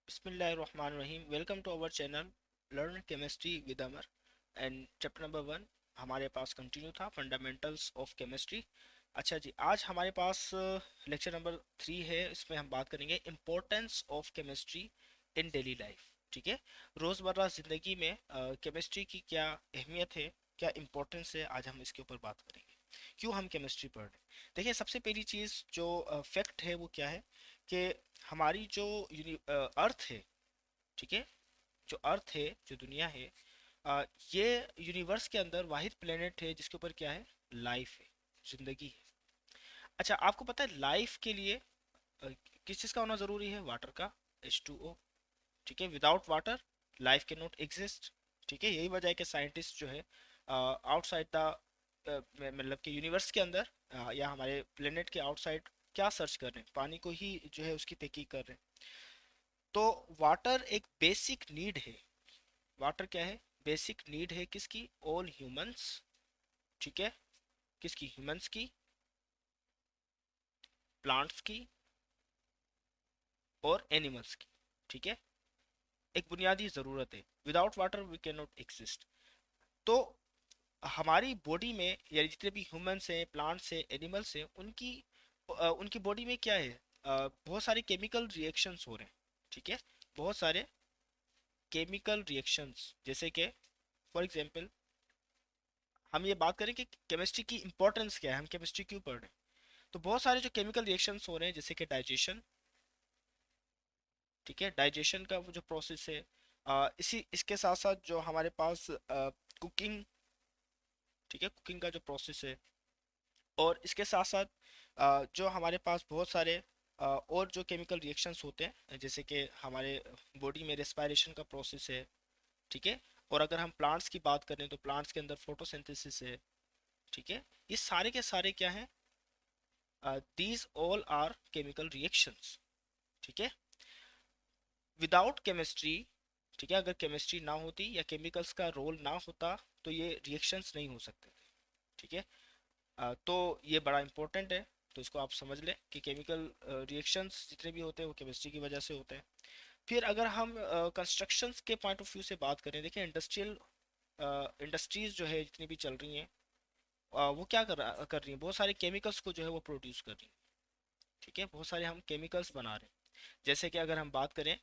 बिस्मिल्लाहिर्रहमानिर्रहीम। Welcome to our channel learn chemistry with Amar. And chapter number 1 हमारे पास continue था, फंडामेंटल्स ऑफ केमिस्ट्री। अच्छा जी, आज हमारे पास लेक्चर नंबर 3 है। इसमें हम बात करेंगे importance of chemistry in daily life. ठीक है, रोज़मर्रा ज़िंदगी में केमिस्ट्री की क्या अहमियत है, क्या इम्पोर्टेंस है, आज हम इसके ऊपर बात करेंगे। क्यों हम केमिस्ट्री पढ़ रहे हैं? देखिए, सबसे पहली चीज़ जो फैक्ट है वो क्या है कि हमारी जो अर्थ है, ठीक है, जो अर्थ है, जो दुनिया है, अ, ये यूनिवर्स के अंदर वाहिद प्लेनेट है जिसके ऊपर क्या है, लाइफ है, जिंदगी है। अच्छा, आपको पता है लाइफ के लिए अ, किस चीज़ का होना ज़रूरी है? वाटर का, H2O। ठीक है, without water life can not exist. ठीक है, यही वजह है कि साइंटिस्ट जो है आउटसाइड द मतलब कि यूनिवर्स के अंदर या हमारे प्लेनेट के आउटसाइड क्या सर्च कर रहे हैं, पानी को ही जो है उसकी तहकीक कर रहे हैं। तो वाटर एक बेसिक नीड है। वाटर क्या है? बेसिक नीड है किसकी? All humans. ठीक है, किसकी? ह्यूमंस की, प्लांट्स की और एनिमल्स की। ठीक है, एक बुनियादी ज़रूरत है। Without water we can not exist. तो हमारी बॉडी में या जितने भी ह्यूमंस हैं, प्लांट्स हैं, एनिमल्स हैं, उनकी बॉडी में क्या है? बहुत सारे केमिकल रिएक्शंस हो रहे हैं। ठीक है, बहुत सारे केमिकल रिएक्शंस, जैसे कि फॉर एग्जांपल हम ये बात करें कि केमिस्ट्री की इंपॉर्टेंस क्या है, हम केमिस्ट्री क्यों पढ़ रहे हैं। तो बहुत सारे जो केमिकल रिएक्शंस हो रहे हैं, जैसे कि डाइजेशन। ठीक है, डाइजेशन का वो जो प्रोसेस है, इसी इसके साथ साथ जो हमारे पास कुकिंग, ठीक है, कुकिंग का जो प्रोसेस है, और इसके साथ साथ जो हमारे पास बहुत सारे और जो केमिकल रिएक्शंस होते हैं, जैसे कि हमारे बॉडी में रेस्पिरेशन का प्रोसेस है। ठीक है, और अगर हम प्लांट्स की बात करें तो प्लांट्स के अंदर फोटोसिंथेसिस है। ठीक है, ये सारे के सारे क्या हैं? These all are chemical reactions. ठीक है, विदाउट केमिस्ट्री, ठीक है, अगर केमिस्ट्री ना होती या केमिकल्स का रोल ना होता तो ये रिएक्शंस नहीं हो सकते थे। ठीक है, तो ये बड़ा इंपॉर्टेंट है। तो इसको आप समझ लें कि केमिकल रिएक्शंस जितने भी होते हैं वो केमिस्ट्री की वजह से होते हैं। फिर अगर हम कंस्ट्रक्शंस के पॉइंट ऑफ व्यू से बात करें, देखिए इंडस्ट्रियल इंडस्ट्रीज जो है जितनी भी चल रही हैं, वो क्या कर रही हैं? बहुत सारे केमिकल्स को जो है वो प्रोड्यूस कर रही हैं। ठीक है, बहुत सारे हम केमिकल्स बना रहे हैं। जैसे कि अगर हम बात करें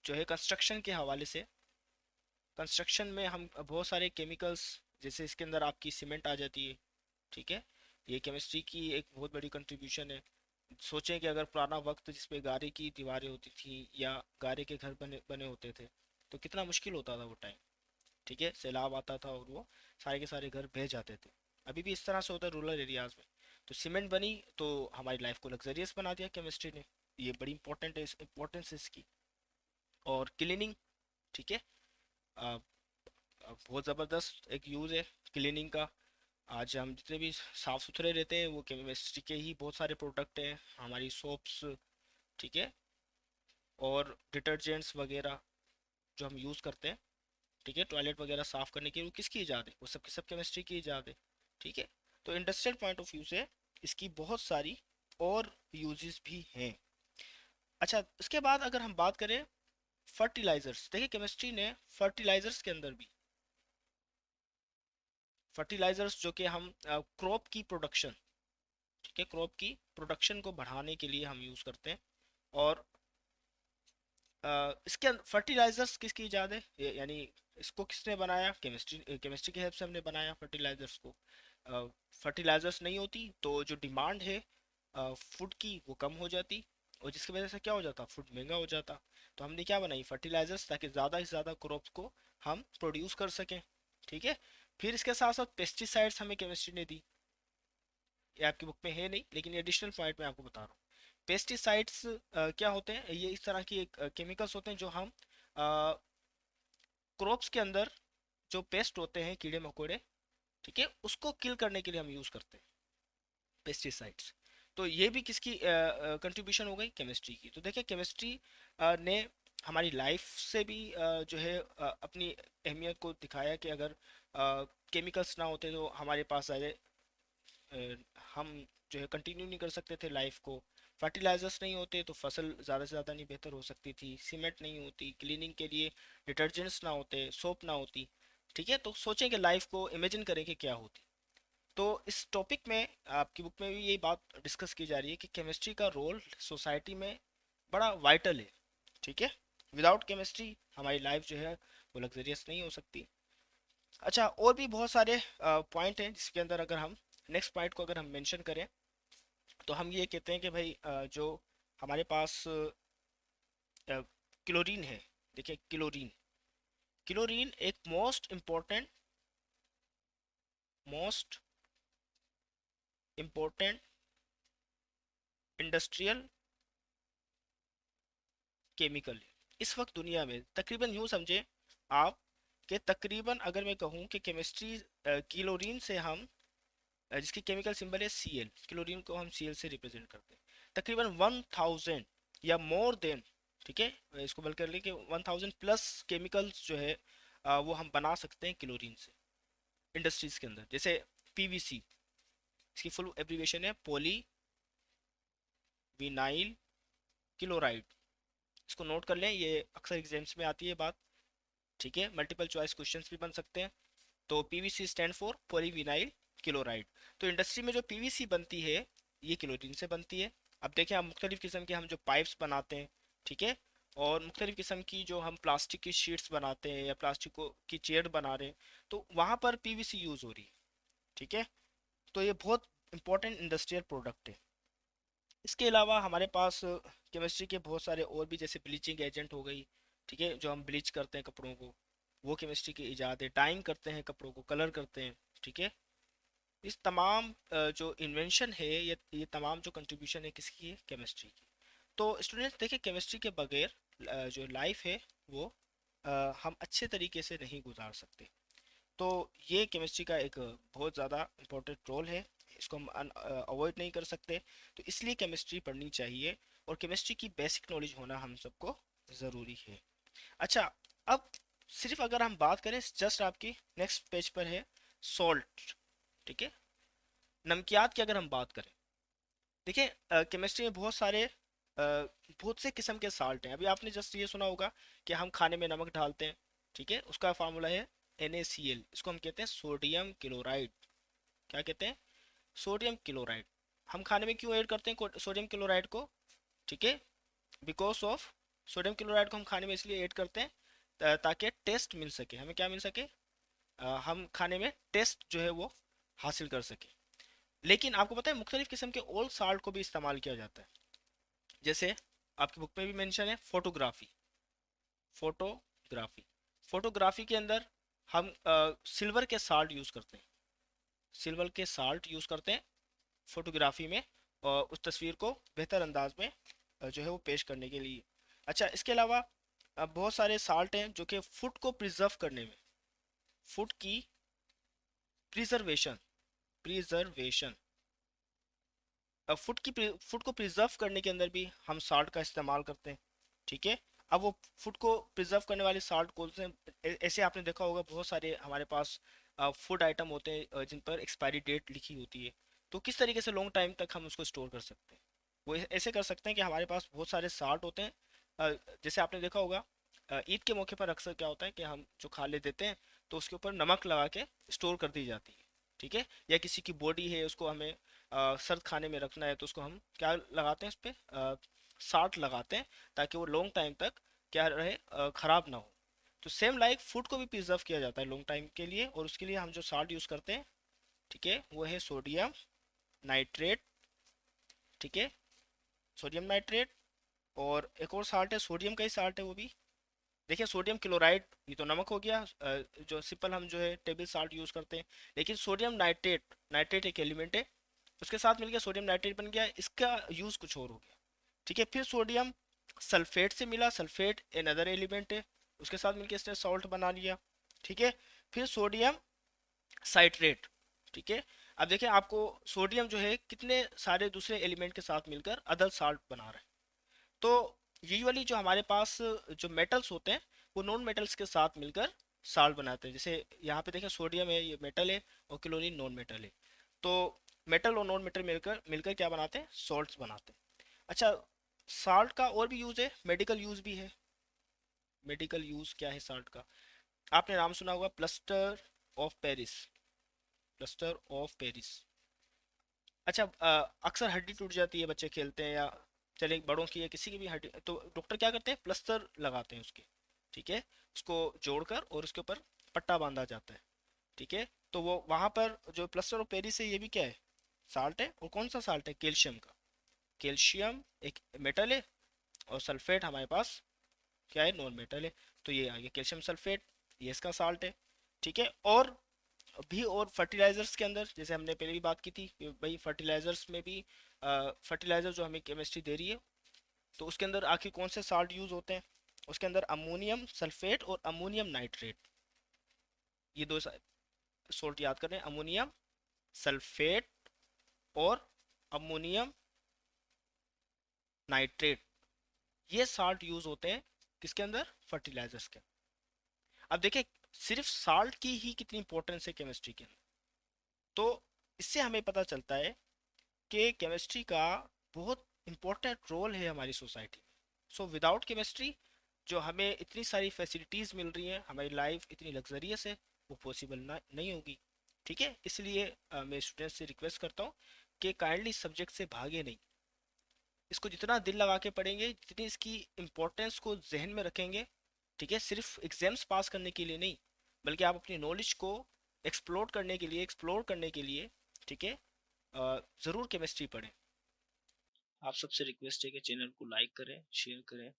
जो है कंस्ट्रक्शन के हवाले से, कंस्ट्रक्शन में हम बहुत सारे केमिकल्स, जैसे इसके अंदर आपकी सीमेंट आ जाती है। ठीक है, ये केमिस्ट्री की एक बहुत बड़ी कंट्रीब्यूशन है। सोचें कि अगर पुराना वक्त जिसपे गारे की दीवारें होती थी या गारे के घर बने बने होते थे, तो कितना मुश्किल होता था वो टाइम। ठीक है, सैलाब आता था और वो सारे के सारे घर बह जाते थे। अभी भी इस तरह से होता है रूरल एरियाज में। तो सीमेंट बनी तो हमारी लाइफ को लग्जरियस बना दिया केमिस्ट्री ने। ये बड़ी इंपॉर्टेंट है, इंपॉर्टेंस है इसकी। और क्लीनिंग, ठीक है, अ, बहुत ज़बरदस्त एक यूज़ है क्लीनिंग का। आज हम जितने भी साफ़ सुथरे रहते हैं वो केमिस्ट्री के ही बहुत सारे प्रोडक्ट हैं, हमारी सोप्स, ठीक है, और डिटर्जेंट्स वगैरह जो हम यूज़ करते हैं। ठीक है, टॉयलेट वगैरह साफ़ करने की, वो किसकी ईजाद है? वो सब की सब केमिस्ट्री की ईजाद है। ठीक है, तो इंडस्ट्रियल पॉइंट ऑफ व्यू से इसकी बहुत सारी और यूजेस भी हैं। अच्छा, उसके बाद अगर हम बात करें फर्टिलाइजर्स, देखिए केमिस्ट्री ने फर्टिलाइजर्स के अंदर भी, फर्टिलाइजर्स जो कि हम क्रॉप की प्रोडक्शन, ठीक है, क्रॉप की प्रोडक्शन को बढ़ाने के लिए हम यूज़ करते हैं। और इसके अंदर फर्टिलाइजर्स किसकी इजाद है? यानी इसको किसने बनाया? केमिस्ट्री, केमिस्ट्री की हेल्प से हमने बनाया फर्टिलाइजर्स को। फर्टिलाइजर्स नहीं होती तो जो डिमांड है फूड की वो कम हो जाती, और जिसकी वजह से क्या हो जाता? फूड महंगा हो जाता। तो हमने क्या बनाई? फर्टिलाइजर्स, ताकि ज़्यादा से ज़्यादा क्रॉप्स को हम प्रोड्यूस कर सकें। ठीक है, फिर इसके साथ साथ पेस्टिसाइड्स हमें केमिस्ट्री ने दी। ये आपकी बुक में है नहीं, लेकिन एडिशनल पॉइंट मैं आपको बता रहा हूँ। पेस्टिसाइड्स क्या होते हैं? ये इस तरह की एक केमिकल्स होते हैं जो हम क्रॉप्स के अंदर, जो पेस्ट होते हैं, कीड़े मकोड़े, ठीक है, उसको किल करने के लिए हम यूज़ करते हैं पेस्टिसाइड्स। तो ये भी किसकी कंट्रीब्यूशन हो गई? केमिस्ट्री की। तो देखिए केमिस्ट्री ने हमारी लाइफ से भी जो है अपनी अहमियत को दिखाया कि अगर केमिकल्स ना होते तो हमारे पास सारे हम जो है कंटिन्यू नहीं कर सकते थे लाइफ को। फर्टिलाइजर्स नहीं होते तो फसल ज़्यादा से ज़्यादा नहीं बेहतर हो सकती थी, सीमेंट नहीं होती, क्लीनिंग के लिए डिटर्जेंट्स ना होते, सोप ना होती। ठीक है, तो सोचें कि लाइफ को इमेजिन करें कि क्या होती। तो इस टॉपिक में आपकी बुक में भी यही बात डिस्कस की जा रही है कि केमिस्ट्री का रोल सोसाइटी में बड़ा वाइटल है। ठीक है, विदाउट केमिस्ट्री हमारी लाइफ जो है वो लग्जरियस नहीं हो सकती। अच्छा, और भी बहुत सारे पॉइंट हैं जिसके अंदर अगर हम नेक्स्ट पॉइंट को अगर हम मेंशन करें तो हम ये कहते हैं कि भाई जो हमारे पास क्लोरीन है। देखिए क्लोरीन, क्लोरीन एक मोस्ट इम्पोर्टेंट इंडस्ट्रियल केमिकल है इस वक्त दुनिया में। तकरीबन यूं समझे आप कि तकरीबन अगर मैं कहूँ कि केमिस्ट्री क्लोरीन से हम जिसकी केमिकल सिंबल है Cl, क्लोरीन को हम Cl से रिप्रेजेंट करते हैं। तकरीबन 1000 या मोर देन, ठीक है, इसको बल्कि कर लें कि 1000 प्लस केमिकल्स जो है वो हम बना सकते हैं क्लोरीन से इंडस्ट्रीज के अंदर। जैसे पीवीसी, इसकी फुल एब्रीविएशन है पॉली विनाइल क्लोराइड। इसको नोट कर लें, ये अक्सर एग्जाम्स में आती है बात। ठीक है, मल्टीपल चॉइस क्वेश्चंस भी बन सकते हैं। तो PVC stand for polyvinyl chloride. तो इंडस्ट्री में जो पीवीसी बनती है ये क्लोरीन से बनती है। अब देखें, हम मुख्तलिफ किस्म के हम जो पाइप्स बनाते हैं, ठीक है, और मुख्तलिफ किस्म की जो हम प्लास्टिक की शीट्स बनाते हैं या प्लास्टिक को की चेयर बना रहे हैं, तो वहाँ पर पीवीसी यूज़ हो रही है। ठीक है, तो ये बहुत इंपॉर्टेंट इंडस्ट्रियल प्रोडक्ट है। इसके अलावा हमारे पास केमिस्ट्री के बहुत सारे और भी, जैसे ब्लीचिंग एजेंट हो गई, ठीक है, जो हम ब्लीच करते हैं कपड़ों को, वो केमिस्ट्री की इजाद है। डाइंग करते हैं कपड़ों को, कलर करते हैं। ठीक है, इस तमाम जो इन्वेंशन है, ये तमाम जो कंट्रीब्यूशन है किसकी है, केमिस्ट्री की। तो स्टूडेंट्स देखिए, केमिस्ट्री के बगैर जो लाइफ है वो हम अच्छे तरीके से नहीं गुजार सकते। तो ये केमिस्ट्री का एक बहुत ज़्यादा इम्पोर्टेंट रोल है, इसको हम अवॉइड नहीं कर सकते। तो इसलिए केमिस्ट्री पढ़नी चाहिए और केमिस्ट्री की बेसिक नॉलेज होना हम सबको ज़रूरी है। अच्छा, अब सिर्फ अगर हम बात करें, जस्ट आपकी नेक्स्ट पेज पर है सॉल्ट। ठीक है, नमकियात की अगर हम बात करें, देखिए केमिस्ट्री में बहुत से किस्म के साल्ट हैं। अभी आपने जस्ट ये सुना होगा कि हम खाने में नमक डालते हैं, ठीक है, उसका फार्मूला है NaCl। इसको हम कहते हैं सोडियम क्लोराइड। क्या कहते हैं, सोडियम क्लोराइड। हम खाने में क्यों ऐड करते हैं सोडियम क्लोराइड को, ठीक है, बिकॉज ऑफ, सोडियम क्लोराइड को हम खाने में इसलिए ऐड करते हैं ताकि टेस्ट मिल सके हमें। क्या मिल सके, हम खाने में टेस्ट जो है वो हासिल कर सके। लेकिन आपको पता है मुख्तलिफ किस्म के ओल्ड साल्ट को भी इस्तेमाल किया जाता है। जैसे आपकी बुक में भी मेंशन है फोटोग्राफी। फोटोग्राफी फोटोग्राफी के अंदर हम सिल्वर के साल्ट यूज़ करते हैं। सिल्वर के साल्ट यूज़ करते हैं फोटोग्राफी में, और उस तस्वीर को बेहतर अंदाज में जो है वो पेश करने के लिए। अच्छा, इसके अलावा बहुत सारे साल्ट हैं जो कि फूड को प्रिजर्व करने में, फूड की प्रिजर्वेशन प्रिजर्वेशन फूड को प्रिजर्व करने के अंदर भी हम साल्ट का इस्तेमाल करते हैं। ठीक है, अब वो फूड को प्रिजर्व करने वाले साल्ट कौन से ऐसे आपने देखा होगा बहुत सारे हमारे पास फूड आइटम होते हैं जिन पर एक्सपायरी डेट लिखी होती है। तो किस तरीके से लॉन्ग टाइम तक हम उसको स्टोर कर सकते हैं, वो ऐसे कर सकते हैं कि हमारे पास बहुत सारे साल्ट होते हैं। जैसे आपने देखा होगा ईद के मौके पर अक्सर क्या होता है कि हम जो खा ले देते हैं तो उसके ऊपर नमक लगा के स्टोर कर दी जाती है। ठीक है, या किसी की बॉडी है उसको हमें सर्द खाने में रखना है तो उसको हम क्या लगाते हैं, उस पर साल्ट लगाते हैं ताकि वो लॉन्ग टाइम तक क्या रहे, ख़राब ना हो। तो सेम लाइक फूड को भी प्रिजर्व किया जाता है लॉन्ग टाइम के लिए, और उसके लिए हम जो साल्ट यूज़ करते हैं, ठीक है, वो है सोडियम नाइट्रेट। ठीक है, सोडियम नाइट्रेट। और एक और साल्ट है, सोडियम का ही साल्ट है वो भी। देखिए सोडियम क्लोराइड ये तो नमक हो गया, जो सिंपल हम जो है टेबल साल्ट यूज़ करते हैं। लेकिन सोडियम नाइट्रेट, नाइट्रेट एक एलिमेंट है, उसके साथ मिलकर सोडियम नाइट्रेट बन गया, इसका यूज़ कुछ और हो गया। ठीक है, फिर सोडियम सल्फेट से मिला, सल्फेट एन अदर एलिमेंट है, उसके साथ मिलकर इसने सॉल्ट बना लिया। ठीक है, फिर सोडियम साइट्रेट। ठीक है, अब देखिए आपको सोडियम जो है कितने सारे दूसरे एलिमेंट के साथ मिलकर अदर साल्ट बना रहा है। तो यूजुअली जो हमारे पास जो मेटल्स होते हैं वो नॉन मेटल्स के साथ मिलकर साल्ट बनाते हैं। जैसे यहाँ पे देखें सोडियम है, ये मेटल है, और क्लोरीन नॉन मेटल है। तो मेटल और नॉन मेटल मिलकर मिलकर क्या बनाते हैं, सॉल्ट्स बनाते हैं। अच्छा, साल्ट का और भी यूज है, मेडिकल यूज भी है। मेडिकल यूज क्या है साल्ट का? आपने नाम सुना होगा plaster of Paris. Plaster of Paris. अच्छा, अक्सर हड्डी टूट जाती है, बच्चे खेलते हैं या चले बड़ों की या किसी की भी हड्डी, तो डॉक्टर क्या करते हैं, प्लास्टर लगाते हैं उसके। ठीक है, उसको जोड़कर और उसके ऊपर पट्टा बांधा जाता है। ठीक है, तो वो वहां पर जो प्लास्टर ऑफ पेरिस है, ये भी क्या है, साल्ट है। और कौन सा साल्ट है, कैल्शियम का। कैल्शियम एक मेटल है, और सल्फेट हमारे पास क्या है, नॉन मेटल है। तो ये आ गया कैल्शियम सल्फेट, ये इसका साल्ट है। ठीक है, और भी और फर्टिलाइजर्स के अंदर, जैसे हमने पहले भी बात की थी कि भाई फर्टिलाइजर्स में भी, फर्टिलाइजर जो हमें केमिस्ट्री दे रही है, तो उसके अंदर आखिर कौन से साल्ट यूज होते हैं? उसके अंदर अमोनियम सल्फेट और अमोनियम नाइट्रेट, ये दो सोल्ट याद करें, अमोनियम सल्फेट और अमोनियम नाइट्रेट। ये साल्ट यूज होते हैं किसके अंदर, फर्टिलाइजर्स के। अब देखिए, सिर्फ साल्ट की ही कितनी इंपॉर्टेंस है केमिस्ट्री के अंदर। तो इससे हमें पता चलता है कि केमिस्ट्री का बहुत इंपॉर्टेंट रोल है हमारी सोसाइटी में। सो विदाउट केमिस्ट्री जो हमें इतनी सारी फैसिलिटीज़ मिल रही हैं, हमारी लाइफ इतनी लग्जरियस है, वो पॉसिबल ना नहीं होगी। ठीक है, इसलिए मैं स्टूडेंट्स से रिक्वेस्ट करता हूँ कि काइंडली सब्जेक्ट से भागे नहीं। इसको जितना दिल लगा के पढ़ेंगे, जितनी इसकी इम्पोर्टेंस को जहन में रखेंगे, ठीक है, सिर्फ एग्जाम्स पास करने के लिए नहीं, बल्कि आप अपनी नॉलेज को एक्सप्लोर करने के लिए, ठीक है, ज़रूर केमिस्ट्री पढ़ें। आप सबसे रिक्वेस्ट है कि चैनल को लाइक करें, शेयर करें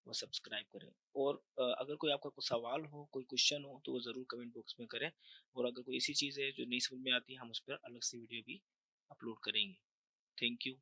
और सब्सक्राइब करें। और अगर कोई आपका कोई सवाल हो, कोई क्वेश्चन हो, तो वो ज़रूर कमेंट बॉक्स में करें। और अगर कोई ऐसी चीज़ है जो नहीं समझ में आती, हम उस पर अलग से वीडियो भी अपलोड करेंगे। Thank you.